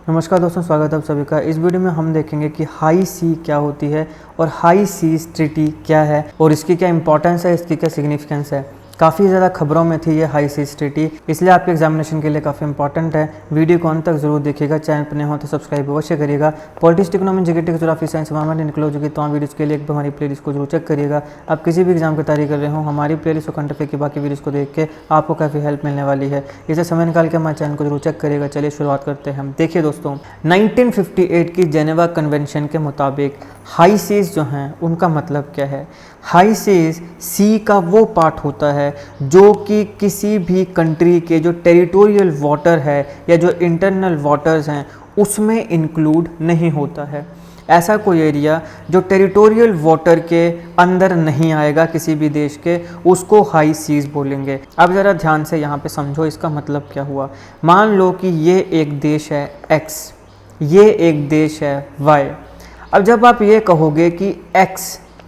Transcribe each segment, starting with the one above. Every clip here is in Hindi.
नमस्कार दोस्तों, स्वागत है आप सभी का। इस वीडियो में हम देखेंगे कि हाई सी क्या होती है और हाई सीज ट्रीटी क्या है और इसकी क्या इंपॉर्टेंस है, इसकी क्या सिग्निफिकेंस है। काफ़ी ज़्यादा खबरों में थी ये हाई सीज ट्रीटी, इसलिए आपके एग्जामिनेशन के लिए काफ़ी इंपॉर्टेंट है। वीडियो को अंत तक जरूर देखिएगा। चैनल पर नए हो तो सब्सक्राइब अवश्य करिएगा। Politics, economy, GK, geography, science, environment, include की तमाम वीडियोज़ के लिए एक बार हमारी प्लेलिस्ट को जरूर चेक करिएगा। आप किसी भी एग्जाम की तैयारी कर रहे हो, हमारी प्लेलिस्ट और करंट अफेयर की बाकी वीडियोज़ को देख के आपको काफ़ी हेल्प मिलने वाली है। इसे समय निकाल के हमारे चैनल को जरूर चेक करिएगा। चलिए शुरुआत करते हैं हम। देखिए दोस्तों, 1958 की जेनेवा कन्वेंशन के मुताबिक हाई सीज जो हैं उनका मतलब क्या है। हाई सीज सी का वो पार्ट होता है जो कि किसी भी कंट्री के जो टेरिटोरियल वाटर है या जो इंटरनल वाटर्स हैं उसमें इंक्लूड नहीं होता है। ऐसा कोई एरिया जो टेरिटोरियल वाटर के अंदर नहीं आएगा किसी भी देश के, उसको हाई सीज बोलेंगे। अब ज़रा ध्यान से यहाँ पे समझो इसका मतलब क्या हुआ। मान लो कि ये एक देश है X, ये एक देश है Y। अब जब आप ये कहोगे कि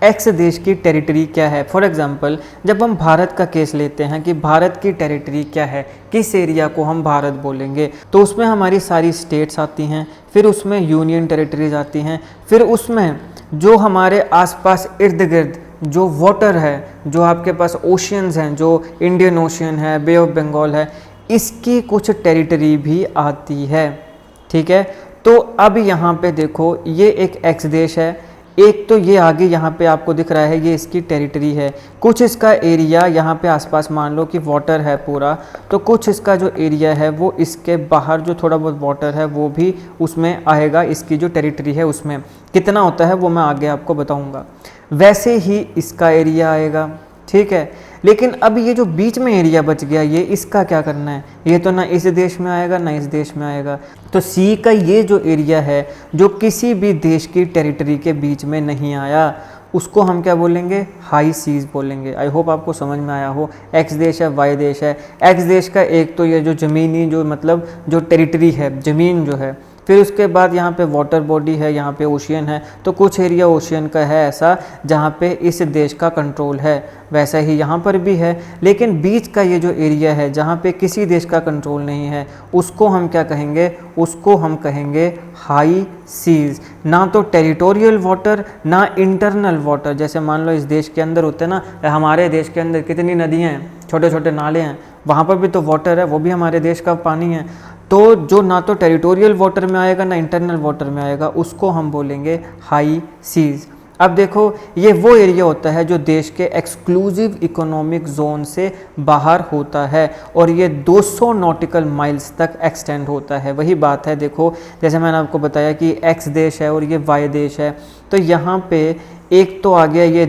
एक्स देश की टेरिटरी क्या है, फॉर एग्जांपल जब हम भारत का केस लेते हैं कि भारत की टेरिटरी क्या है, किस एरिया को हम भारत बोलेंगे, तो उसमें हमारी सारी स्टेट्स आती हैं, फिर उसमें यूनियन टेरिटरीज आती हैं, फिर उसमें जो हमारे आसपास इर्द गिर्द जो वाटर है, जो आपके पास ओशियंस हैं, जो इंडियन ओशियन है, बे ऑफ बंगाल है, इसकी कुछ टेरिटरी भी आती है। ठीक है, तो अब यहाँ पे देखो ये एक एक्स देश है, एक तो ये आगे यहाँ पे आपको दिख रहा है ये इसकी टेरिटरी है, कुछ इसका एरिया यहाँ पे आसपास मान लो कि वाटर है पूरा, तो कुछ इसका जो एरिया है वो इसके बाहर जो थोड़ा बहुत वाटर है वो भी उसमें आएगा। इसकी जो टेरिटरी है उसमें कितना होता है वो मैं आगे आपको बताऊँगा। वैसे ही इसका एरिया आएगा, ठीक है। लेकिन अब ये जो बीच में एरिया बच गया, ये इसका क्या करना है, ये तो ना इस देश में आएगा ना इस देश में आएगा। तो सी का ये जो एरिया है जो किसी भी देश की टेरिटरी के बीच में नहीं आया, उसको हम क्या बोलेंगे, हाई सीज बोलेंगे। आई होप आपको समझ में आया हो। एक्स देश है, वाई देश है। एक्स देश का एक तो ये जो ज़मीनी जो मतलब जो टेरिटरी है, ज़मीन जो है, फिर उसके बाद यहाँ पे वाटर बॉडी है, यहाँ पे ओशियन है, तो कुछ एरिया ओशियन का है ऐसा जहाँ पे इस देश का कंट्रोल है, वैसा ही यहाँ पर भी है। लेकिन बीच का ये जो एरिया है जहाँ पे किसी देश का कंट्रोल नहीं है, उसको हम क्या कहेंगे, उसको हम कहेंगे हाई सीज। ना तो टेरिटोरियल वाटर ना इंटरनल वाटर। जैसे मान लो इस देश के अंदर होते हैं ना, हमारे देश के अंदर कितनी नदियाँ हैं, छोटे छोटे नाले हैं, वहाँ पर भी तो वाटर है, वो भी हमारे देश का पानी है। तो जो ना तो टेरिटोरियल वाटर में आएगा ना इंटरनल वाटर में आएगा, उसको हम बोलेंगे हाई सीज। अब देखो ये वो एरिया होता है जो देश के एक्सक्लूसिव इकोनॉमिक जोन से बाहर होता है और ये 200 नॉटिकल माइल्स तक एक्सटेंड होता है। वही बात है, देखो जैसे मैंने आपको बताया कि एक्स देश है और ये वाई देश है, तो यहाँ पे एक तो आ गया ये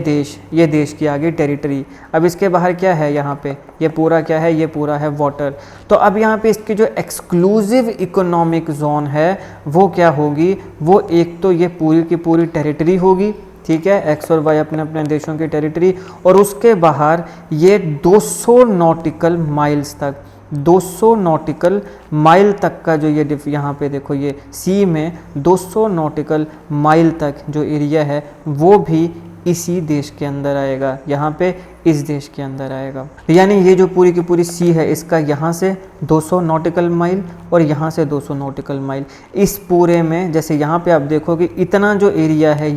देश की आगे टेरिटरी। अब इसके बाहर क्या है, यहाँ पे ये पूरा क्या है, ये पूरा है वाटर। तो अब यहाँ पे इसकी जो एक्सक्लूसिव इकोनॉमिक जोन है वो क्या होगी, वो एक तो ये पूरी की पूरी टेरिटरी होगी, ठीक है, एक्स और वाई अपने अपने देशों की टेरिटरी, और उसके बाहर ये 200 नॉटिकल माइल्स तक, 200 नॉटिकल माइल तक का जो ये यहाँ पे देखो ये सी में 200 नॉटिकल माइल तक जो एरिया है वो भी इसी देश के अंदर आएगा, यहाँ पे इस देश के अंदर आएगा। यानी ये जो पूरी की पूरी सी है इसका यहाँ से 200 नॉटिकल माइल और यहाँ से 200 नॉटिकल माइल, इस पूरे में जैसे यहाँ पे आप देखोगे इतना जो एरिया है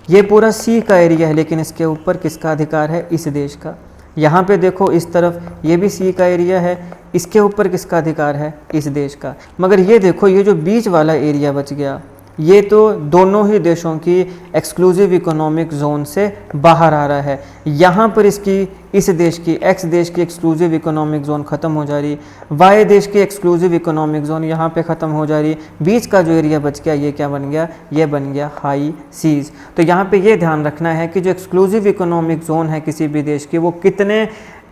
ये पूरा सी का एरिया है, लेकिन इसके ऊपर किसका अधिकार है, इस देश का। यहाँ पे देखो इस तरफ ये भी सी का एरिया है, इसके ऊपर किसका अधिकार है, इस देश का। मगर ये देखो ये जो बीच वाला एरिया बच गया, ये तो दोनों ही देशों की एक्सक्लूसिव इकोनॉमिक जोन से बाहर आ रहा है। यहाँ पर इसकी इस देश की एक्स देश की एक्सक्लूसिव इकोनॉमिक जोन ख़त्म हो जा रही, वाई देश की एक्सक्लूसिव इकोनॉमिक जोन यहाँ पे ख़त्म हो जा रही, बीच का जो एरिया बच गया ये क्या बन गया, ये बन गया हाई सीज। तो यहाँ पे ये ध्यान रखना है कि जो एक्सक्लूसिव इकोनॉमिक जोन है किसी भी देश की वो कितने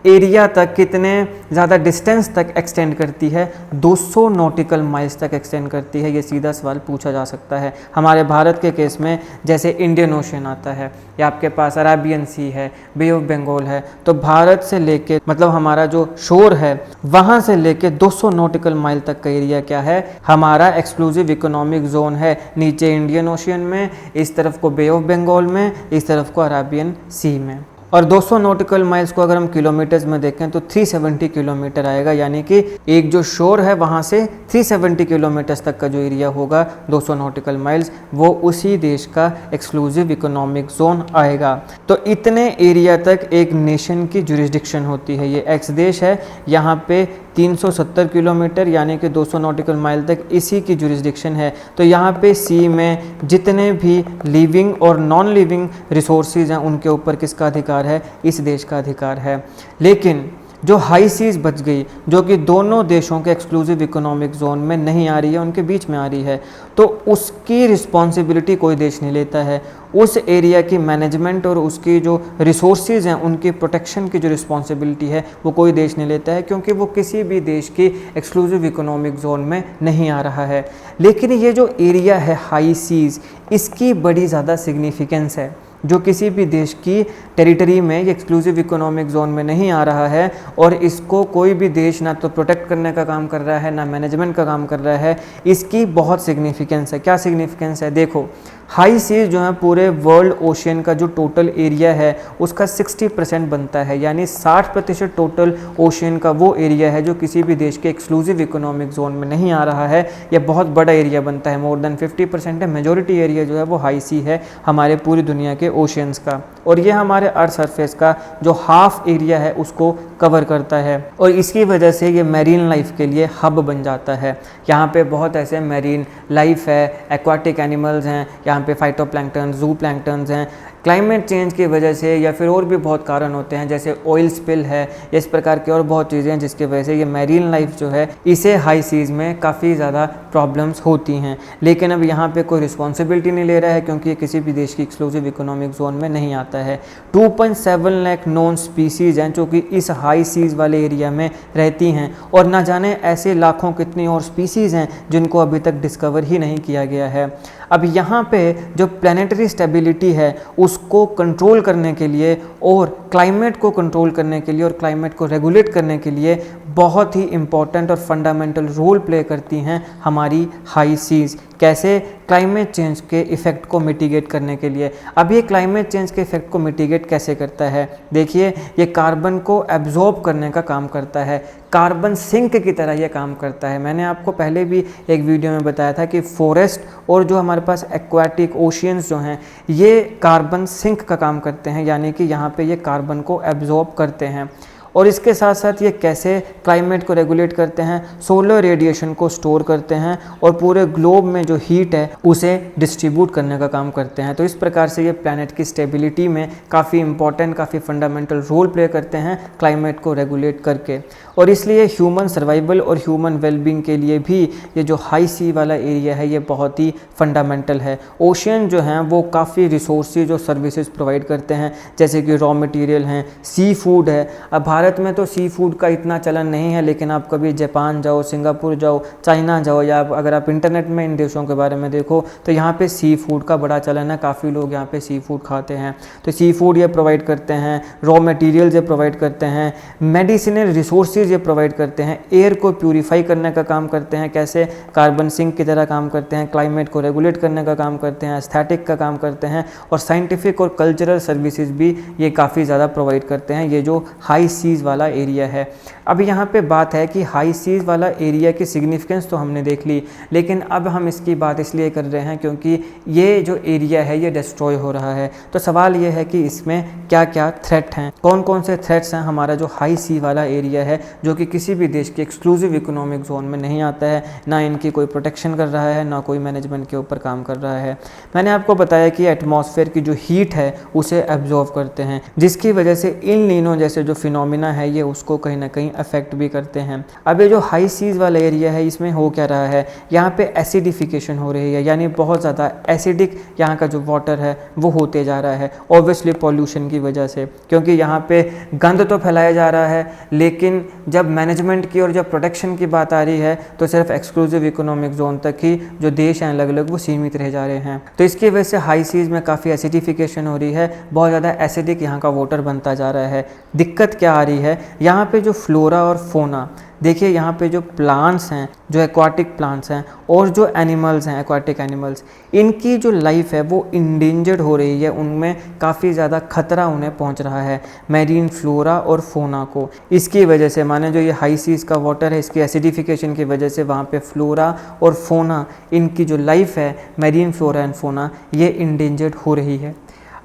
एरिया तक, कितने ज़्यादा डिस्टेंस तक एक्सटेंड करती है, 200 नॉटिकल माइल्स तक एक्सटेंड करती है। ये सीधा सवाल पूछा जा सकता है। हमारे भारत के केस में जैसे इंडियन ओशन आता है या आपके पास अराबियन सी है, बे ऑफ बंगाल है, तो भारत से लेके मतलब हमारा जो शोर है वहाँ से लेके 200 नॉटिकल माइल तक का एरिया क्या है, हमारा एक्सक्लूसिव इकोनॉमिक जोन है। नीचे इंडियन ओशियन में, इस तरफ को बे ऑफ बंगाल में, इस तरफ को अराबियन सी में। और 200 नॉटिकल माइल्स को अगर हम किलोमीटर्स में देखें तो 370 किलोमीटर आएगा, यानी कि एक जो शोर है वहाँ से 370 किलोमीटर्स तक का जो एरिया होगा 200 नॉटिकल माइल्स, वो उसी देश का एक्सक्लूसिव इकोनॉमिक जोन आएगा। तो इतने एरिया तक एक नेशन की जुरिस्डिक्शन होती है। ये एक्स देश है, यहाँ पे 370 किलोमीटर यानी कि 200 नॉटिकल माइल तक इसी की जुरिस्डिक्शन है। तो यहाँ पे सी में जितने भी लिविंग और नॉन लिविंग रिसोर्सेज हैं उनके ऊपर किसका अधिकार है? इस देश का अधिकार है। लेकिन जो हाई सीज बच गई, जो कि दोनों देशों के एक्सक्लूसिव इकोनॉमिक जोन में नहीं आ रही है, उनके बीच में आ रही है, तो उसकी रिस्पॉन्सिबिलिटी कोई देश नहीं लेता है। उस एरिया की मैनेजमेंट और उसकी जो रिसोर्सेज हैं उनकी प्रोटेक्शन की जो रिस्पॉन्सिबिलिटी है वो कोई देश नहीं लेता है, क्योंकि वो किसी भी देश की एक्सक्लूसिव इकोनॉमिक जोन में नहीं आ रहा है। लेकिन ये जो एरिया है हाई सीज, इसकी बड़ी ज़्यादा सिग्निफिकेंस है। जो किसी भी देश की टेरिटरी में ये एक्सक्लूसिव इकोनॉमिक जोन में नहीं आ रहा है और इसको कोई भी देश ना तो प्रोटेक्ट करने का काम कर रहा है ना मैनेजमेंट का काम कर रहा है, इसकी बहुत सिग्निफिकेंस है। क्या सिग्निफिकेंस है? देखो, हाई सीज जो है पूरे वर्ल्ड ओशियन का जो टोटल एरिया है उसका 60% बनता है, यानी 60% टोटल ओशियन का वो एरिया है जो किसी भी देश के एक्सक्लूसिव इकोनॉमिक जोन में नहीं आ रहा है। यह बहुत बड़ा एरिया बनता है, मोर देन 50% है। मेजॉरिटी एरिया जो है वो हाई सी है हमारे पूरी दुनिया के ओशियंस का, और ये हमारे अर्थ सरफेस का जो हाफ एरिया है उसको कवर करता है। और इसकी वजह से ये मैरीन लाइफ के लिए हब बन जाता है। यहाँ पे बहुत ऐसे मैरीन लाइफ है, एक्वाटिक एनिमल्स हैं, यहाँ पे फाइटोप्लैंक्टन, जू प्लैंक्टन्स हैं। क्लाइमेट चेंज की वजह से या फिर और भी बहुत कारण होते हैं, जैसे ऑयल स्पिल है, इस प्रकार की और बहुत चीज़ें हैं जिसकी वजह से ये मैरीन लाइफ जो है इसे हाई सीज में काफ़ी ज़्यादा प्रॉब्लम्स होती हैं। लेकिन अब यहाँ पे कोई रिस्पॉन्सिबिलिटी नहीं ले रहा है, क्योंकि ये किसी भी देश की एक्सक्लूसिव इकोनॉमिक जोन में नहीं आता है। 2.7 लाख नॉन स्पीसीज़ हैं जो कि इस हाई सीज वाले एरिया में रहती हैं, और ना जाने ऐसे लाखों कितनी और स्पीसीज़ हैं जिनको अभी तक डिस्कवर ही नहीं किया गया है। अब यहाँ पे जो प्लानिटरी स्टेबिलिटी है उसको कंट्रोल करने के लिए और क्लाइमेट को कंट्रोल करने के लिए और क्लाइमेट को रेगुलेट करने के लिए बहुत ही इम्पॉर्टेंट और फंडामेंटल रोल प्ले करती हैं हमारी हाई सीज। कैसे? क्लाइमेट चेंज के इफ़ेक्ट को मिटिगेट करने के लिए। अब ये क्लाइमेट चेंज के इफ़ेक्ट को मिटिगेट कैसे करता है? देखिए, ये कार्बन को एब्जॉर्ब करने का काम करता है, कार्बन सिंक की तरह ये काम करता है। मैंने आपको पहले भी एक वीडियो में बताया था कि फॉरेस्ट और जो हमारे पास एक्वाटिक ओशियंस जो हैं ये कार्बन सिंक का काम करते हैं, यानी कि यहाँ पे ये कार्बन को एब्जॉर्ब करते हैं। और इसके साथ साथ ये कैसे क्लाइमेट को रेगुलेट करते हैं? सोलर रेडिएशन को स्टोर करते हैं और पूरे ग्लोब में जो हीट है उसे डिस्ट्रीब्यूट करने का काम करते हैं। तो इस प्रकार से ये प्लैनेट की स्टेबिलिटी में काफ़ी इंपॉर्टेंट, काफ़ी फंडामेंटल रोल प्ले करते हैं क्लाइमेट को रेगुलेट करके। और इसलिए ह्यूमन सर्वाइवल और ह्यूमन वेलबींग के लिए भी ये जो हाई सी वाला एरिया है ये बहुत ही फंडामेंटल है। ओशियन जो हैं वो काफ़ी रिसोर्सेज और सर्विसेज प्रोवाइड करते हैं, जैसे कि रॉ मटेरियल हैं, सी फूड है। अब भारत में तो सी फूड का इतना चलन नहीं है, लेकिन आप कभी जापान जाओ, सिंगापुर जाओ, चाइना जाओ, या अगर आप इंटरनेट में इन देशों के बारे में देखो तो यहाँ पे सी फूड का बड़ा चलन है। काफ़ी लोग यहाँ पे सी फूड खाते हैं। तो सी फूड ये प्रोवाइड करते हैं, रॉ मटेरियल्स ये प्रोवाइड करते हैं, मेडिसिनल रिसोर्सेज ये प्रोवाइड करते हैं, एयर को प्यूरीफाई करने का काम करते हैं, कैसे कार्बन सिंक की तरह काम करते हैं, क्लाइमेट को रेगुलेट करने का काम करते हैं, एस्थेटिक का काम करते हैं, और साइंटिफिक और कल्चरल सर्विसेज भी ये काफ़ी ज़्यादा प्रोवाइड करते हैं, ये जो हाई सीज वाला एरिया है। अब यहाँ पे बात है कि हाई सीज वाला एरिया की सिग्निफिकेंस तो हमने देख ली, लेकिन अब हम इसकी बात इसलिए कर रहे हैं क्योंकि ये जो एरिया है ये डिस्ट्रॉय हो रहा है। तो सवाल ये है कि इसमें क्या क्या थ्रेट हैं, कौन कौन से थ्रेट्स हैं हमारा जो हाई सी वाला एरिया है, जो कि किसी भी देश के एक्सक्लूसिव इकोनॉमिक जोन में नहीं आता है, ना इनकी कोई प्रोटेक्शन कर रहा है, ना कोई मैनेजमेंट के ऊपर काम कर रहा है। मैंने आपको बताया कि एटमॉस्फेयर की जो हीट है उसे एब्जॉर्व करते हैं, जिसकी वजह से इल नीनो जैसे जो फिनोमिना है ये उसको कहीं ना कहीं अफेक्ट भी करते हैं। अब ये जो हाई सीज वाला एरिया है इसमें हो क्या रहा है, यहाँ पे एसिडिफिकेशन हो रही है, यानी बहुत ज़्यादा एसिडिक यहाँ का जो वाटर है वो होते जा रहा है, ऑब्वियसली पॉल्यूशन की वजह से, क्योंकि यहाँ पे गंद तो फैलाया जा रहा है, लेकिन जब मैनेजमेंट की और जब प्रोटेक्शन की बात आ रही है तो सिर्फ एक्सक्लूसिव इकोनॉमिक जोन तक ही जो देश हैं अलग अलग वो सीमित रह जा रहे हैं। तो इसकी वजह से हाई सीज में काफ़ी एसिडिफिकेशन हो रही है, बहुत ज़्यादा एसिडिक यहाँ का वाटर बनता जा रहा है। दिक्कत क्या आ रही है, यहाँ पे जो फ्लोरा और फोना देखिए यहाँ पे जो प्लांट्स हैं, जो एक्वाटिक प्लांट्स हैं और जो एनिमल्स हैं, एक्वाटिक एनिमल्स, इनकी जो लाइफ है वो इंडेंजर्ड हो रही है, उनमें काफ़ी ज़्यादा खतरा उन्हें पहुंच रहा है, मैरीन फ्लोरा और फोना को। इसकी वजह से माने जो ये हाई सीज का वाटर है, इसकी एसिडिफिकेशन की वजह से वहाँ पे फ्लोरा और फोना, इनकी जो लाइफ है, मैरीन फ्लोरा एंड फोना, ये इंडेंजर्ड हो रही है।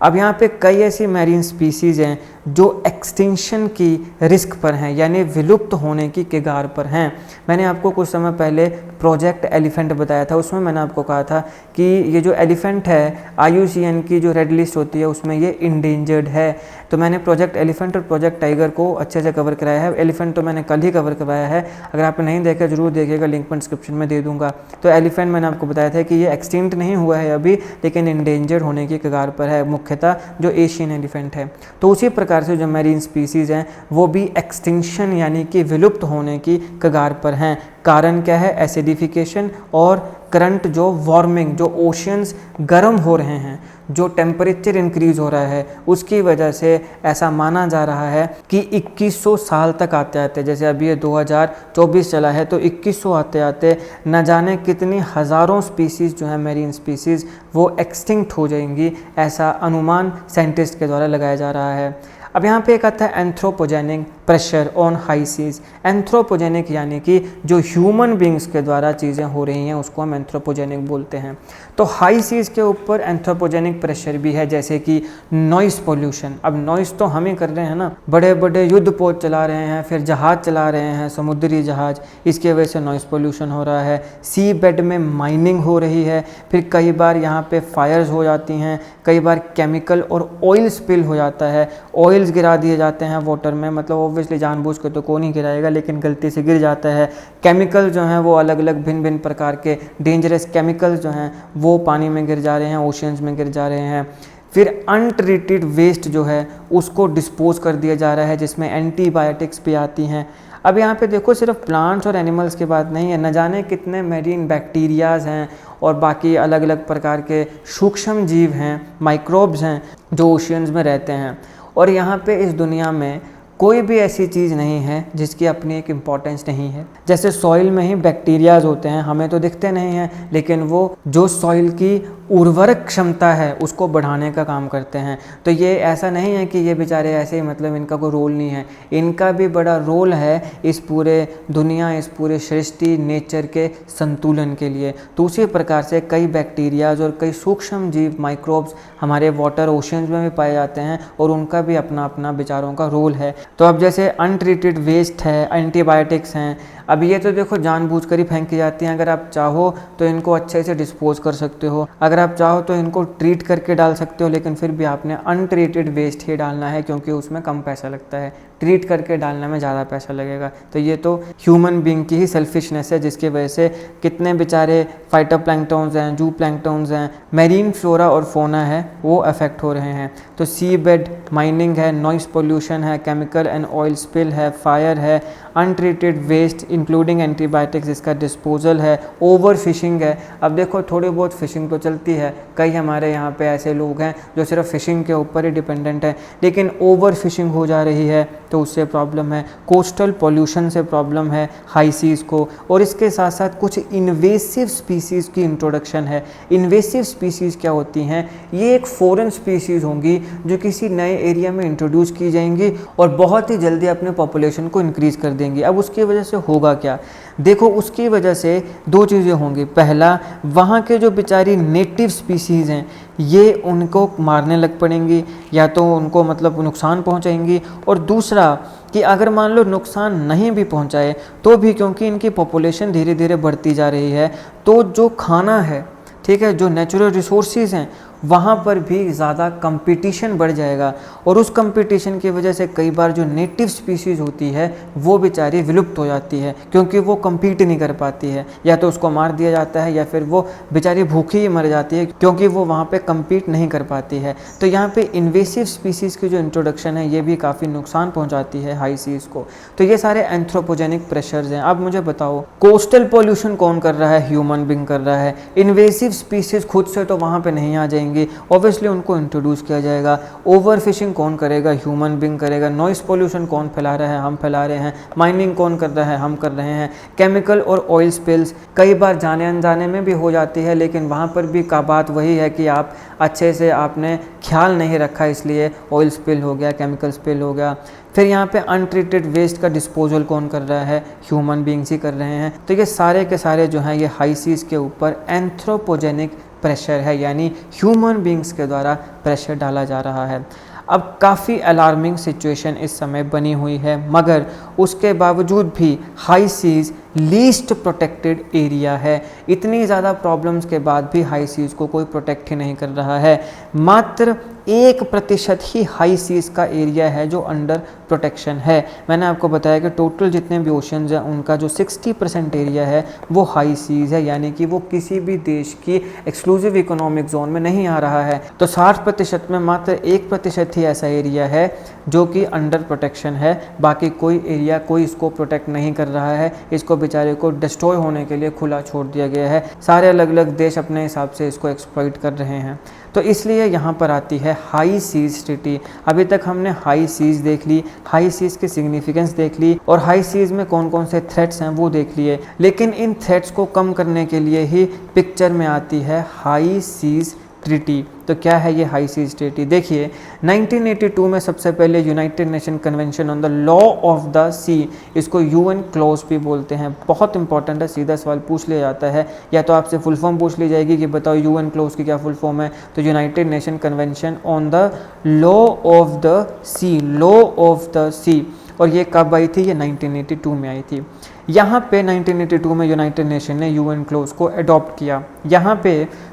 अब यहाँ पे कई ऐसी मैरीन स्पीसीज़ हैं जो एक्सटिंक्शन की रिस्क पर हैं, यानी विलुप्त होने की कगार पर हैं। मैंने आपको कुछ समय पहले प्रोजेक्ट एलिफेंट बताया था, उसमें मैंने आपको कहा था कि ये जो एलिफेंट है, IUCN की जो रेड लिस्ट होती है उसमें ये इंडेंजर्ड है। तो मैंने प्रोजेक्ट एलिफेंट और प्रोजेक्ट टाइगर को अच्छे से कवर कराया है। एलिफेंट तो मैंने कल ही कवर करवाया है, अगर आपने नहीं देखा जरूर देखिएगा, लिंक मैं डिस्क्रिप्शन में दे दूंगा। तो एलिफेंट मैंने आपको बताया था कि ये एक्सटिंक्ट नहीं हुआ है अभी, लेकिन इंडेंजर्ड होने की कगार पर है, मुख्यतः जो एशियन एलिफेंट है। तो उसी प्रकार से जो मैरीन स्पीसीज़ हैं वो भी एक्सटिंक्शन यानी कि विलुप्त होने की कगार पर हैं। कारण क्या है? एसिडिफिकेशन और करंट जो वार्मिंग, जो ओशियंस गर्म हो रहे हैं, जो टेम्परेचर इंक्रीज हो रहा है, उसकी वजह से ऐसा माना जा रहा है कि 2100 साल तक आते आते, जैसे अभी ये 2024 चला है, तो 2100 आते आते न जाने कितनी हज़ारों स्पीसीज़ जो है मैरीन स्पीसीज़ वो एक्सटिंक्ट हो जाएंगी, ऐसा अनुमान साइंटिस्ट के द्वारा लगाया जा रहा है। अब यहाँ पे एक आता है anthropogenic pressure on high seas. Anthropogenic यानी कि जो ह्यूमन बींग्स के द्वारा चीज़ें हो रही हैं उसको हम एंथ्रोपोजेनिक बोलते हैं। तो हाई सीज के ऊपर एंथ्रोपोजेनिक प्रेशर भी है, जैसे कि नॉइस पोल्यूशन। अब नॉइस तो हम ही कर रहे हैं ना, बड़े बड़े युद्धपोत चला रहे हैं, फिर जहाज़ चला रहे हैं, समुद्री जहाज़, इसकी वजह से नॉइस पोल्यूशन हो रहा है। सी बेड में माइनिंग हो रही है, फिर कई बार यहाँ पे फायर्स हो जाती हैं, कई बार केमिकल और ऑयल स्पिल हो जाता है, ऑयल्स गिरा दिए जाते हैं वाटर में, मतलब ऑब्वियसली जानबूझ के तो कौन ही गिराएगा, लेकिन गलती से गिर जाता है। केमिकल जो हैं वो अलग अलग भिन्न भिन्न प्रकार के डेंजरस केमिकल्स जो हैं वो पानी में गिर जा रहे हैं, ओशियंस में गिर जा रहे हैं। फिर अनट्रीटेड वेस्ट जो है उसको डिस्पोज कर दिया जा रहा है, जिसमें एंटीबायोटिक्स भी आती हैं। अब यहाँ पे देखो, सिर्फ प्लांट्स और एनिमल्स की बात नहीं है, न जाने कितने मैरीन बैक्टीरियाज़ हैं और बाकी अलग अलग प्रकार के सूक्ष्म जीव हैं, माइक्रोब्स हैं जो ओशियंस में रहते हैं। और यहाँ पे इस दुनिया में कोई भी ऐसी चीज़ नहीं है जिसकी अपनी एक इम्पॉर्टेंस नहीं है। जैसे सॉइल में ही बैक्टीरियाज होते हैं, हमें तो दिखते नहीं हैं, लेकिन वो जो सॉइल की उर्वरक क्षमता है उसको बढ़ाने का काम करते हैं। तो ये ऐसा नहीं है कि ये बेचारे ऐसे ही, मतलब इनका कोई रोल नहीं है, इनका भी बड़ा रोल है इस पूरे दुनिया, इस पूरे सृष्टि, नेचर के संतुलन के लिए। तो उसी प्रकार से कई बैक्टीरियाज और कई सूक्ष्म जीव, माइक्रोब्स हमारे वाटर ओशियंस में भी पाए जाते हैं और उनका भी अपना अपना बेचारों का रोल है। तो अब जैसे अनट्रीटेड वेस्ट है, एंटीबायोटिक्स हैं, अब ये तो देखो जानबूझकर ही फेंकी जाती हैं। अगर आप चाहो तो इनको अच्छे से डिस्पोज कर सकते हो, अगर आप चाहो तो इनको ट्रीट करके डाल सकते हो, लेकिन फिर भी आपने अनट्रीटेड वेस्ट ही डालना है क्योंकि उसमें कम पैसा लगता है, ट्रीट करके डालने में ज़्यादा पैसा लगेगा। तो ये तो ह्यूमन बीइंग की ही सेल्फिशनेस है, जिसकी वजह से कितने बेचारे फाइटोप्लैंक्टन्स हैं, जू प्लैंक्टन्स हैं, मैरीन फ्लोरा और फोना है, वो अफेक्ट हो रहे हैं। तो सी बेड माइनिंग है, नॉइस पोल्यूशन है, केमिकल एंड ऑयल स्पिल है, फायर है, अनट्रीटेड वेस्ट इंक्लूडिंग एंटीबायोटिक्स, इसका डिस्पोजल है, ओवर फिशिंग है। अब देखो, थोड़ी बहुत फिशिंग तो चलती है, कई हमारे यहाँ पे ऐसे लोग हैं जो सिर्फ फिशिंग के ऊपर ही डिपेंडेंट है, लेकिन ओवर फिशिंग हो जा रही है तो उससे प्रॉब्लम है। कोस्टल पॉल्यूशन से प्रॉब्लम है हाई सीज़ को, और इसके साथ साथ कुछ इन्वेसिव स्पीसीज़ की इंट्रोडक्शन है। इन्वेसिव स्पीसीज़ क्या होती हैं? ये एक फॉरेन स्पीसीज़ होंगी जो किसी नए एरिया में इंट्रोड्यूस की जाएंगी और बहुत ही जल्दी अपने पॉपुलेशन को इंक्रीज़ कर देंगी। अब उसकी वजह से होगा क्या? देखो, उसकी वजह से दो चीज़ें होंगी। पहला, वहाँ के जो बेचारी नेटिव स्पीसीज़ हैं ये उनको मारने लग पड़ेंगी, या तो उनको मतलब नुकसान पहुँचाएंगी, और दूसरा कि अगर मान लो नुकसान नहीं भी पहुँचाए तो भी, क्योंकि इनकी पॉपुलेशन धीरे धीरे बढ़ती जा रही है, तो जो खाना है, ठीक है, जो नेचुरल रिसोर्सेज हैं, वहाँ पर भी ज़्यादा कंपटीशन बढ़ जाएगा, और उस कंपटीशन की वजह से कई बार जो नेटिव स्पीसीज़ होती है वो बेचारी विलुप्त हो जाती है, क्योंकि वो compete नहीं कर पाती है, या तो उसको मार दिया जाता है या फिर वो बेचारी भूखी ही मर जाती है क्योंकि वो वहाँ पे compete नहीं कर पाती है। तो यहाँ पे इन्वेसिव स्पीसीज़ की जो इंट्रोडक्शन है ये भी काफ़ी नुकसान पहुँचाती है हाई सीज़ को। तो ये सारे एंथ्रोपोजेनिक प्रेशर्स हैं। अब मुझे बताओ, कोस्टल पोल्यूशन कौन कर रहा है? ह्यूमन बीइंग कर रहा है। इन्वेसिव स्पीसीज़ खुद से तो वहाँ पर नहीं आ जाएंगी, रहेंगी, ऑब्वियसली उनको इंट्रोड्यूस किया जाएगा। ओवर फिशिंग कौन करेगा? ह्यूमन बीइंग करेगा। नॉइस पोल्यूशन कौन फैला रहा है? हम फैला रहे हैं। माइनिंग कौन कर रहा है? हम कर रहे हैं। केमिकल और ऑयल स्पिल्स कई बार जाने अनजाने में भी हो जाती है, लेकिन वहाँ पर भी का बात वही है कि आप अच्छे से आपने ख्याल नहीं रखा, इसलिए ऑयल स्पिल हो गया, केमिकल स्पिल हो गया। फिर यहाँ पे अनट्रीटेड वेस्ट का डिस्पोजल कौन कर रहा है? ह्यूमन बीइंग्स ही कर रहे हैं। तो ये सारे के सारे जो हैं ये हाई सीज के ऊपर एंथ्रोपोजेनिक प्रेशर है, यानी ह्यूमन बीइंग्स के द्वारा प्रेशर डाला जा रहा है। अब काफ़ी अलार्मिंग सिचुएशन इस समय बनी हुई है, मगर उसके बावजूद भी high seas least protected area है। इतनी ज़्यादा प्रॉब्लम्स के बाद भी हाई सीज को कोई प्रोटेक्ट ही नहीं कर रहा है। मात्र 1% ही हाई सीज का एरिया है जो अंडर प्रोटेक्शन है। मैंने आपको बताया कि टोटल जितने भी ओशंस हैं उनका जो 60% एरिया है वो हाई सीज है, यानी कि वो किसी भी देश की एक्सक्लूसिव इकोनॉमिक जोन में नहीं आ रहा है। तो 60% में मात्र 1% ही ऐसा एरिया है जो कि अंडर प्रोटेक्शन है। बाकी कोई एरिया कोई इसको प्रोटेक्ट नहीं कर रहा है। इसको बेचारे को डिस्ट्रॉय होने के लिए खुला छोड़ दिया गया है। सारे अलग अलग देश अपने हिसाब से इसको एक्सप्लॉइट कर रहे हैं। तो इसलिए यहाँ पर आती है हाई सीज ट्रीटी। अभी तक हमने हाई सीज देख ली, हाई सीज की सिग्निफिकेंस देख ली और हाई सीज में कौन कौन से थ्रेट्स हैं वो देख लिए। लेकिन इन थ्रेट्स को कम करने के लिए ही पिक्चर में आती है हाई सीज ट्रीटी। तो क्या है ये हाई सीज ट्रीटी? देखिए 1982 में सबसे पहले United Nation convention on the law of the sea, इसको यूएन क्लॉज भी बोलते हैं। बहुत इंपॉर्टेंट है, सीधा सवाल पूछ लिया जाता है, या तो आपसे फुल फॉर्म पूछ ली जाएगी कि बताओ यूएन क्लॉज की क्या फुल फॉर्म है, तो United Nation convention on the law of the sea, law of the sea. और ये कब आई थी? ये 1982 में आई थी। यहाँ पे 1982 में यूनाइटेड नेशन ने यूएन क्लॉज को अडॉप्ट किया। यहाँ पे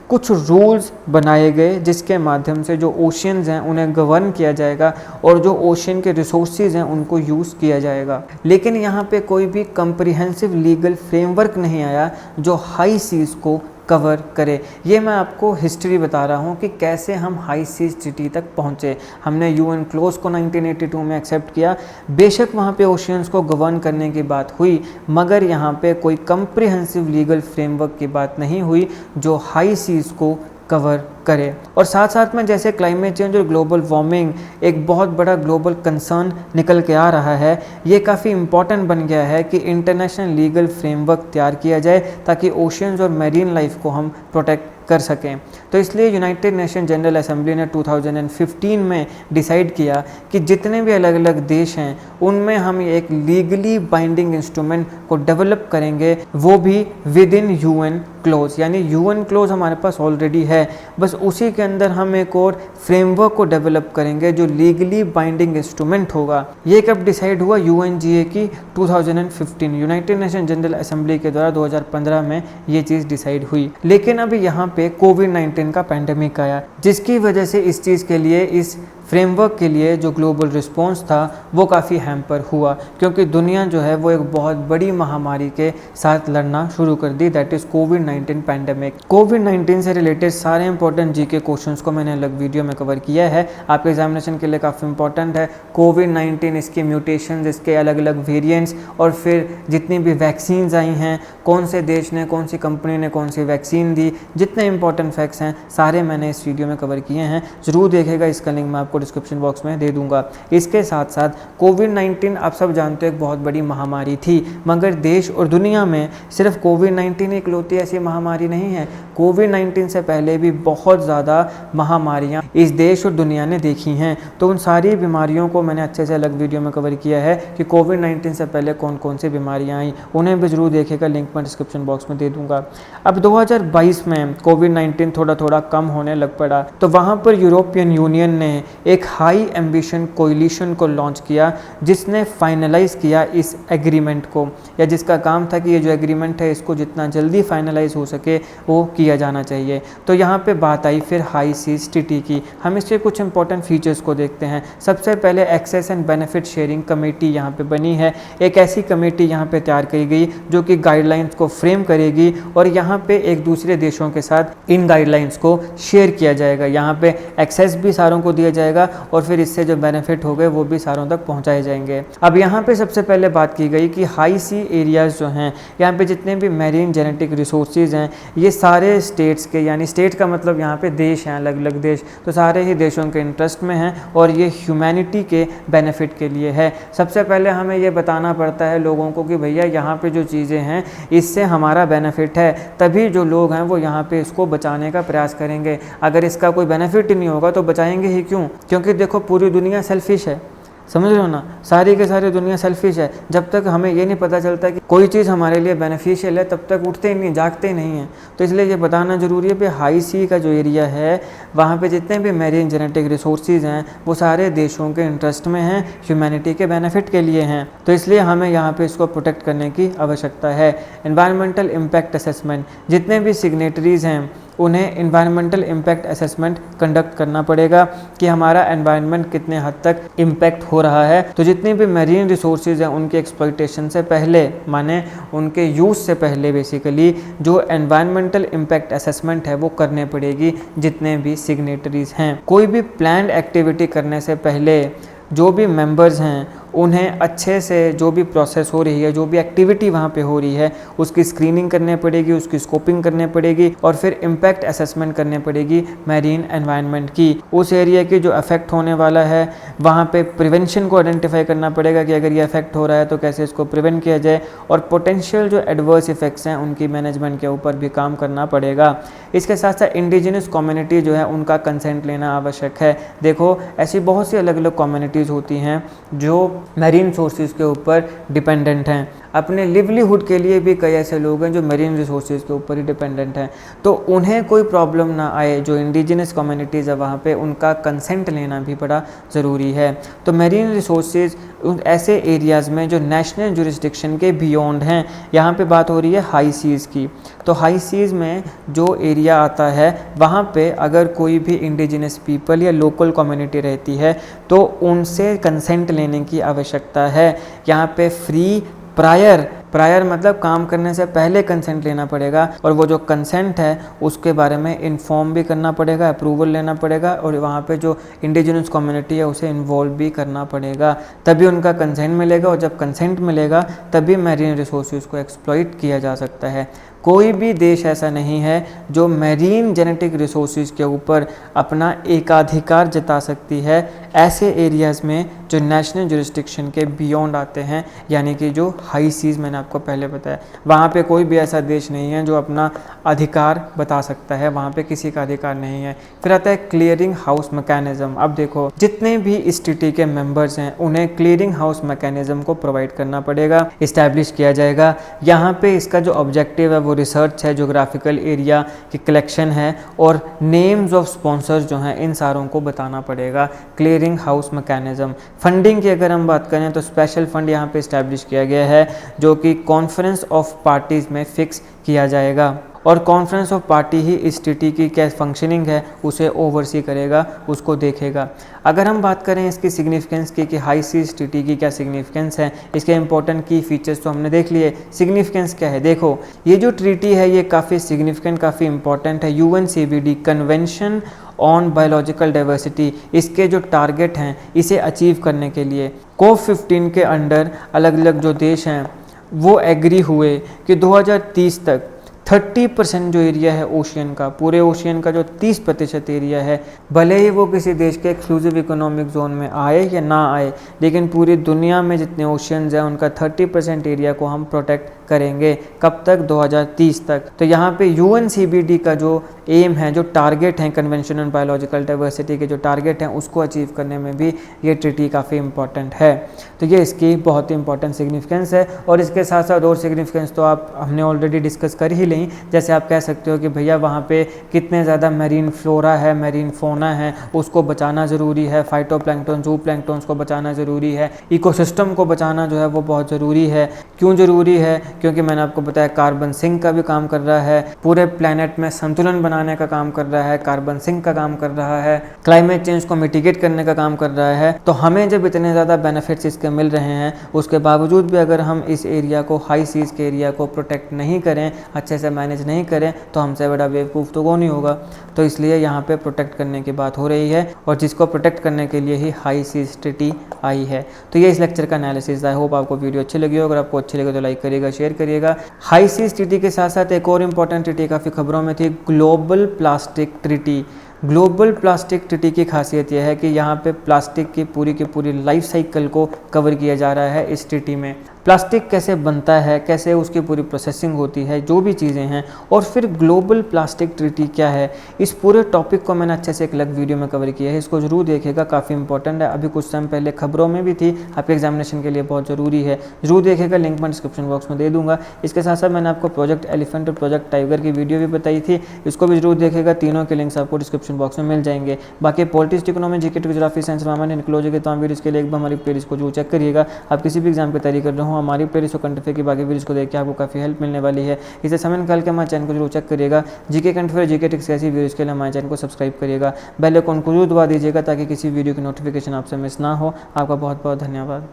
कुछ रूल्स बनाए गए जिसके माध्यम से जो ओशियंस हैं उन्हें गवर्न किया जाएगा और जो ओशियन के रिसोर्सेज हैं उनको यूज़ किया जाएगा। लेकिन यहाँ पे कोई भी कंप्रिहेंसिव लीगल फ्रेमवर्क नहीं आया जो हाई सीज को कवर करे। ये मैं आपको हिस्ट्री बता रहा हूँ कि कैसे हम हाई सीज ट्रीटी तक पहुँचे। हमने यूएन क्लॉज को 1982 में एक्सेप्ट किया। बेशक वहाँ पे ओशियंस को गवर्न करने की बात हुई, मगर यहाँ पे कोई कंप्रिहेंसिव लीगल फ्रेमवर्क की बात नहीं हुई जो हाई सीज को कवर करे। और साथ साथ में जैसे क्लाइमेट चेंज और ग्लोबल वार्मिंग एक बहुत बड़ा ग्लोबल कंसर्न निकल के आ रहा है, ये काफ़ी इम्पॉर्टेंट बन गया है कि इंटरनेशनल लीगल फ्रेमवर्क तैयार किया जाए ताकि ओशियंस और मैरीन लाइफ को हम प्रोटेक्ट कर सकें। तो इसलिए यूनाइटेड नेशन जनरल असेंबली ने 2015 में डिसाइड किया कि जितने भी अलग अलग देश हैं उनमें हम एक लीगली बाइंडिंग इंस्ट्रूमेंट को डेवलप करेंगे, वो भी विद इन यूएन क्लॉज। यानी यूएन क्लॉज हमारे पास ऑलरेडी है, बस उसी के अंदर हम एक और फ्रेमवर्क को डेवलप करेंगे जो लीगली बाइंडिंग इंस्ट्रूमेंट होगा। ये कब डिसाइड हुआ? यूएनजीए की 2015 यूनाइटेड नेशन जनरल असेंबली के द्वारा 2015 में ये चीज़ डिसाइड हुई। लेकिन अभी यहाँ पे कोविड-19 का पैंडेमिक आया, जिसकी वजह से इस चीज़ के लिए, इस फ्रेमवर्क के लिए जो ग्लोबल रिस्पॉन्स था वो काफ़ी हैम्पर हुआ, क्योंकि दुनिया जो है वो एक बहुत बड़ी महामारी के साथ लड़ना शुरू कर दी, दैट इज़ कोविड-19 पैंडेमिक। कोविड-19 से रिलेटेड सारे इंपॉर्टेंट जीके क्वेश्चंस को मैंने अलग वीडियो में कवर किया है, आपके एग्जामिनेशन के लिए काफ़ी इंपॉर्टेंट है। कोविड-19, इसके म्यूटेशंस, इसके अलग अलग वेरिएंट्स, और फिर जितनी भी वैक्सीन्स आई हैं, कौन से देश ने, कौन सी कंपनी ने कौन सी वैक्सीन दी, जितने इंपॉर्टेंट फैक्ट्स हैं सारे मैंने इस वीडियो में कवर किए हैं। ज़रूर देखेगा, इसका लिंक मैं आपको डिस्क्रिप्शन बॉक्स में दे दूंगा। इसके साथ साथ कोविड-19 आप सब जानते हो एक बहुत बड़ी महामारी थी, मगर देश और दुनिया में सिर्फ कोविड-19 इकलौती ऐसी महामारी नहीं है। कोविड-19 से पहले भी बहुत ज़्यादा महामारियां इस देश और दुनिया ने देखी हैं, तो उन सारी बीमारियों को मैंने अच्छे से अलग वीडियो में कवर किया है कि कोविड-19 से पहले कौन कौन सी बीमारियां आई, उन्हें भी जरूर देखेगा, लिंक मैं डिस्क्रिप्शन बॉक्स में दे दूंगा। अब 2022 में कोविड-19 थोड़ा थोड़ा कम होने लग पड़ा, तो वहाँ पर यूरोपियन यूनियन ने एक हाई एम्बिशन कोलिशन को लॉन्च किया, जिसने फाइनलाइज किया इस एग्रीमेंट को, या जिसका काम था कि ये जो एग्रीमेंट है इसको जितना जल्दी फाइनलाइज हो सके वो किया जाना चाहिए। तो यहाँ पे बात आई फिर हाई सीज ट्रीटी की। हम इसके कुछ इंपॉर्टेंट फीचर्स को देखते हैं। सबसे पहले access and benefit sharing committee यहाँ पे बनी है। एक ऐसी कमेटी यहाँ पे तैयार की गई जो कि गाइडलाइंस को फ्रेम करेगी और यहाँ पे एक दूसरे देशों के साथ इन गाइडलाइंस को शेयर किया जाएगा। यहाँ पे एक्सेस भी सारों को दिया जाएगा जाएगा और फिर इससे जो बेनिफिट हो गए वो भी सारों तक पहुँचाए जाएंगे। अब यहाँ पे सबसे पहले बात की गई कि हाई सी एरियाज़ जो हैं, यहाँ पे जितने भी मैरीन जेनेटिक रिसोर्सेज हैं, ये सारे स्टेट्स के, यानी स्टेट का मतलब यहाँ पे देश हैं, अलग अलग देश, तो सारे ही देशों के इंटरेस्ट में हैं और ये ह्यूमैनिटी के बेनिफिट के लिए है। सबसे पहले हमें ये बताना पड़ता है लोगों को कि भैया यहाँ पे जो चीज़ें हैं इससे हमारा बेनिफिट है, तभी जो लोग हैं वो यहाँ पे इसको बचाने का प्रयास करेंगे। अगर इसका कोई बेनिफिट ही नहीं होगा तो बचाएंगे ही क्यों? क्योंकि देखो पूरी दुनिया सेल्फिश है, समझ रहे हो ना, सारी के सारी दुनिया सेल्फिश है। जब तक हमें ये नहीं पता चलता कि कोई चीज़ हमारे लिए बेनिफिशियल है तब तक उठते ही नहीं, जागते ही नहीं हैं। तो इसलिए ये बताना ज़रूरी है कि हाई सी का जो एरिया है वहाँ पे जितने भी मैरीन जेनेटिक रिसोर्सेज हैं वो सारे देशों के इंटरेस्ट में हैं, ह्यूमैनिटी के बेनिफिट के लिए हैं। तो इसलिए हमें यहाँ पे इसको प्रोटेक्ट करने की आवश्यकता है। एनवायरमेंटल इम्पैक्ट असेसमेंट, जितने भी सिग्नेटरीज़ हैं उन्हें इन्वायरमेंटल इम्पैक्ट असेसमेंट कंडक्ट करना पड़ेगा कि हमारा एनवायरनमेंट कितने हद तक इम्पैक्ट हो रहा है। तो जितनी भी मैरीन रिसोर्सेज हैं उनके एक्सप्लॉयटेशन से पहले, माने उनके यूज़ से पहले बेसिकली जो एनवायरमेंटल इम्पैक्ट असेसमेंट है वो करने पड़ेगी जितने भी सिग्नेटरीज हैं। कोई भी प्लान्ड एक्टिविटी करने से पहले जो भी मेंबर्स हैं उन्हें अच्छे से जो भी प्रोसेस हो रही है, जो भी एक्टिविटी वहाँ पे हो रही है उसकी स्क्रीनिंग करनी पड़ेगी, उसकी स्कोपिंग करनी पड़ेगी और फिर इम्पैक्ट असेसमेंट करनी पड़ेगी मैरीन एनवायरनमेंट की। उस एरिया की जो अफेक्ट होने वाला है वहाँ पे प्रिवेंशन को आइडेंटिफाई करना पड़ेगा कि अगर ये अफेक्ट हो रहा है तो कैसे इसको प्रिवेंट किया जाए, और पोटेंशियल जो एडवर्स इफेक्ट्स हैं उनकी मैनेजमेंट के ऊपर भी काम करना पड़ेगा। इसके साथ साथ इंडिजिनस कम्युनिटी जो है उनका कंसेंट लेना आवश्यक है। देखो ऐसी बहुत सी अलग अलग कम्युनिटीज़ होती हैं जो मैरीन सोर्सेज के ऊपर डिपेंडेंट हैं, अपने लिवलीहुड के लिए भी कई ऐसे लोग हैं जो मैरीन रिसोर्सेज के ऊपर ही डिपेंडेंट हैं। तो उन्हें कोई प्रॉब्लम ना आए, जो इंडिजिनस कम्युनिटीज़ है वहाँ पे उनका कंसेंट लेना भी बड़ा ज़रूरी है। तो मैरीन रिसोर्सेज ऐसे एरियाज़ में जो नेशनल जुरिस्डिक्शन के बियॉन्ड हैं, यहाँ पे बात हो रही है हाई सीज़ की। तो हाई सीज़ में जो एरिया आता है वहाँ पे अगर कोई भी इंडिजिनस पीपल या लोकल कम्युनिटी रहती है तो उनसे कंसेंट लेने की आवश्यकता है। यहाँ पे फ्री प्रायर मतलब काम करने से पहले कंसेंट लेना पड़ेगा, और वो जो कंसेंट है उसके बारे में इन्फॉर्म भी करना पड़ेगा, अप्रूवल लेना पड़ेगा, और वहाँ पे जो इंडिजिनस कम्युनिटी है उसे इन्वॉल्व भी करना पड़ेगा, तभी उनका कंसेंट मिलेगा। और जब कंसेंट मिलेगा तभी मैरीन रिसोर्सेज को एक्सप्लॉइट किया जा सकता है। कोई भी देश ऐसा नहीं है जो मैरीन जेनेटिक रिसोर्सेज के ऊपर अपना एकाधिकार जता सकती है ऐसे एरियाज़ में जो नेशनल जुरिस्डिक्शन के बियॉन्ड आते हैं, यानी कि जो हाई सीज़ मैंने आपको पहले बताया। वहाँ पे कोई भी ऐसा देश नहीं है जो अपना अधिकार बता सकता है, वहाँ पे किसी का अधिकार नहीं है। फिर आता है क्लियरिंग हाउस मैकेनिज़्म। अब देखो जितने भी इस ट्रीटी के मेंबर्स हैं उन्हें क्लियरिंग हाउस मैकेनिज़्म को प्रोवाइड करना पड़ेगा, इस्टेब्लिश किया जाएगा। यहाँ पे इसका जो ऑब्जेक्टिव है वो रिसर्च है, जोग्राफिकल एरिया की कलेक्शन है, और नेम्स ऑफ स्पॉन्सर्स जो हैं इन सारों को बताना पड़ेगा। Clearing house mechanism. फंडिंग की अगर हम बात करें तो स्पेशल फंड यहाँ पे इस्टेब्लिश किया गया है जो कि कॉन्फ्रेंस ऑफ पार्टीज़ में फिक्स किया जाएगा, और कॉन्फ्रेंस ऑफ पार्टी ही इस ट्रीटी की क्या फंक्शनिंग है उसे ओवरसी करेगा, उसको देखेगा। अगर हम बात करें इसकी सिग्निफिकेंस की कि हाई सीज़ ट्रीटी की क्या सिग्निफिकेंस है, इसके इंपॉर्टेंट की फीचर्स तो हमने देख लिए। सिग्निफिकेंस क्या है, देखो ये जो ट्रीटी है ये काफ़ी सिग्निफिकेंट, काफ़ी इंपॉर्टेंट है। UNCBD convention on biological diversity, इसके जो टारगेट हैं इसे अचीव करने के लिए COP15 के अंडर अलग अलग जो देश हैं वो एग्री हुए कि 2030 तक 30% जो एरिया है ओशियन का, पूरे ओशियन का जो 30% एरिया है, भले ही वो किसी देश के एक्सक्लूसिव इकोनॉमिक जोन में आए या ना आए, लेकिन पूरी दुनिया में जितने ओशियंस हैं उनका 30% एरिया को हम प्रोटेक्ट करेंगे। कब तक? 2030 तक। तो यहाँ पे UNCBD का जो एम है, जो टारगेट हैं कन्वेंशन ऑन बायोलॉजिकल डाइवर्सिटी के जो टारगेट हैं उसको अचीव करने में भी ये ट्रीटी काफ़ी इंपॉर्टेंट है। तो ये इसकी बहुत ही इंपॉर्टेंट सिग्निफिकेंस है। और इसके साथ साथ और सिग्निफिकेंस तो आप हमने ऑलरेडी डिस्कस कर ही ली। जैसे आप कह सकते हो कि भैया वहाँ पे कितने ज़्यादा मैरीन फ्लोरा है, मैरीन फोना है, उसको बचाना ज़रूरी है। फाइटोप्लैंक्टन, ज़ूप्लैंक्टन्स को बचाना ज़रूरी है। इकोसिस्टम को बचाना जो है वो बहुत ज़रूरी है। क्यों ज़रूरी है? क्योंकि मैंने आपको बताया कार्बन सिंक का भी काम कर रहा है, पूरे प्लैनेट में संतुलन बनाने का काम कर रहा है, कार्बन सिंक का काम कर रहा है, क्लाइमेट चेंज को मिटिगेट करने का काम कर रहा है। तो हमें जब इतने ज़्यादा बेनिफिट्स इसके मिल रहे हैं, उसके बावजूद भी अगर हम इस एरिया को, हाई सीज के एरिया को प्रोटेक्ट नहीं करें, अच्छे से मैनेज नहीं करें, तो हमसे बड़ा बेवकूफ़ तो कौन ही होगा। तो इसलिए यहाँ पे प्रोटेक्ट करने की बात हो रही है और जिसको प्रोटेक्ट करने के लिए ही हाई सीज ट्रीटी आई है। तो ये इस लेक्चर का एनालिसिस। आई होप आपको वीडियो अच्छी लगी हो। अगर आपको अच्छी लगे तो लाइक करिएगा, शेयर करिएगा। हाई सीज ट्रीटी के साथ साथ एक और इम्पॉर्टेंट ट्रीटी काफ़ी खबरों में थी, global plastic treaty. Global plastic treaty की खासियत यह है कि यहाँ पे प्लास्टिक की पूरी लाइफ साइकिल को कवर किया जा रहा है इस ट्रीटी में। प्लास्टिक कैसे बनता है, कैसे उसकी पूरी प्रोसेसिंग होती है, जो भी चीज़ें हैं, और फिर ग्लोबल प्लास्टिक ट्रीटी क्या है, इस पूरे टॉपिक को मैंने अच्छे से एक अलग वीडियो में कवर किया है। इसको जरूर देखिएगा, काफ़ी इंपॉर्टेंट है। अभी कुछ टाइम पहले खबरों में भी थी, आपके एग्जामिनेशन के लिए बहुत ज़रूरी है। जरूर देखिएगा, लिंक मैं डिस्क्रिप्शन बॉक्स में दे दूँगा। इसके साथ साथ मैंने आपको प्रोजेक्ट एलिफेंट और प्रोजेक्ट टाइगर की वीडियो भी बताई थी, इसको भी जरूर देखिएगा। तीनों के लिंक्स आपको डिस्क्रिप्शन बॉक्स में मिल जाएंगे। बाकी politics, economy, GK, geography, science, environment, inclusion के तमाम वीडियोस के लिए एक बार हमारी प्लेलिस्ट को जरूर चेक करिएगा। आप किसी भी एग्जाम की तैयारी कर रहे हो, हमारी प्लेलिस्ट को कंटेंट की बाकी वीडियोस को देख के आपको काफ़ी हेल्प मिलने वाली है। इसे समय निकाल के हमारे चैनल को जरूर चेक करिएगा। जीके कंटेंट, जीके ट्रिक्स ऐसी वीडियोस के लिए हमारे चैनल को सब्सक्राइब करिएगा। बेल आइकन को जरूर दबा दीजिएगा ताकि किसी वीडियो की नोटिफिकेशन आपसे मिस ना हो। आपका बहुत बहुत धन्यवाद।